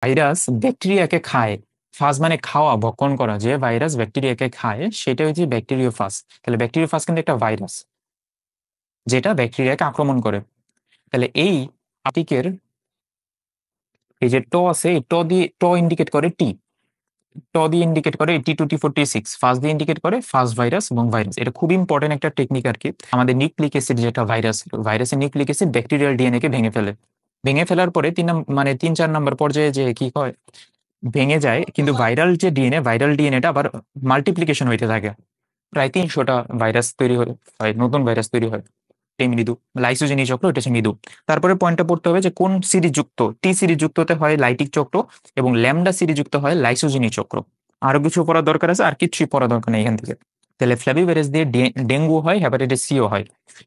Virus ব্যাকটেরিয়াকে খায়। ফাজ মানে খাওয়া, ভক্ষণ করা। যে ভাইরাস ব্যাকটেরিয়াকে খায় সেটা হচ্ছে ব্যাকটেরিওফাজ। তাহলে ব্যাকটেরিওফাজ কিন্তু একটা ভাইরাস যেটা ব্যাকটেরিয়াকে আক্রমণ করে। তাহলে এই আতিকের এই যে ট আছে, এই ট দিয়ে ট ইন্ডিকেট করে টি, ট দিয়ে ইন্ডিকেট করে T2T4T6, ফাজ দিয়ে ইন্ডিকেট করে ফাজ ভাইরাস এবং ভাইরাস। এটা খুব ইম্পর্টেন্ট একটা টেকনিক আর কি। আমাদের নিউক্লিক অ্যাসিড যেটা ভাইরাসের নিউক্লিক অ্যাসিড ব্যাকটেরিয়াল ডিএনএ কে ভেঙে ফেলে। ভেঙে ফেলার পরে মানে 3-4 নম্বর পর্যায়ে যে কি হয়, ভেঙে যায়। কিন্তু ভাইরাল ডিএনএটা আবার মাল্টিপ্লিকেশন হইতে থাকে। প্রায় 300টা ভাইরাস তৈরি হয়, নতুন ভাইরাস তৈরি হয়। এই মৃদু লাইসোজেনি চক্র, এটা হচ্ছে মৃদু। তারপরে পয়েন্টটা পড়তে হবে যে কোন সিরিজ যুক্ত, টি সিরিজ যুক্ততে হয় লাইটিক চক্র এবং ল্যামডা সিরিজ যুক্ত হয় লাইসোজেনি চক্র। আরো কিছু পড়ার দরকার আছে, আর কিছুই পড়া দরকার নেই এখান থেকে। তাহলে ফ্ল্যাভিভাইরাস দিয়ে ডেঙ্গু হয়, হেপাটাইটিস সিও হয়।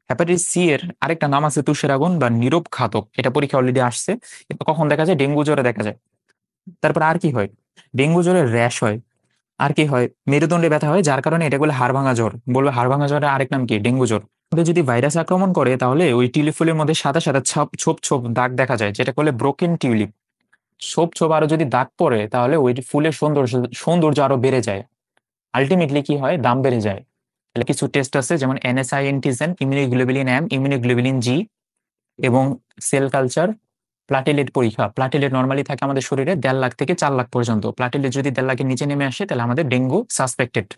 হেপাটাইটিস সি এর আরেকটা নাম আছে তুষের আগুন বা নীরব ঘাতক। এটা পরীক্ষা অলরেডি আসছে। এটা কখন দেখা যায়? ডেঙ্গু জ্বরে দেখা যায়। তারপর আর কি হয়? ডেঙ্গু জ্বরে র্যাশ হয়। আর কি হয়? মেরুদণ্ডে ব্যথা হয়, যার কারণে এটা বলে হাড় ভাঙা জ্বর। বলবে হাড় ভাঙা জ্বরের আরেক নাম কি? ডেঙ্গু জ্বর। কিন্তু যদি ভাইরাস আক্রমণ করে তাহলে ওই টিউলিপ ফুলের মধ্যে সাদা সাদা ছোপ ছোপ দাগ দেখা যায়, যেটা বলে ব্রোকেন টিউলিপ। ছোপ ছোপ আরো যদি দাগ পড়ে তাহলে ওই ফুলের সৌন্দর্য আরো বেড়ে যায়। আলটিমেটলি কি হয়? দাম বেড়ে যায়। তাহলে কিছু টেস্ট আছে, যেমন NSI antigen, immunoglobulin M, immunoglobulin G, এবং সেল কালচার, প্লাটেলেট পরীক্ষা। প্লাটেলেট নর্মালি থাকে আমাদের শরীরে 1.5 লাখ থেকে 4 লাখ পর্যন্ত। প্লাটেলেট যদি 1.5 লাখের নিচে নেমে আসে তাহলে আমাদের ডেঙ্গু সাসপেক্টেড।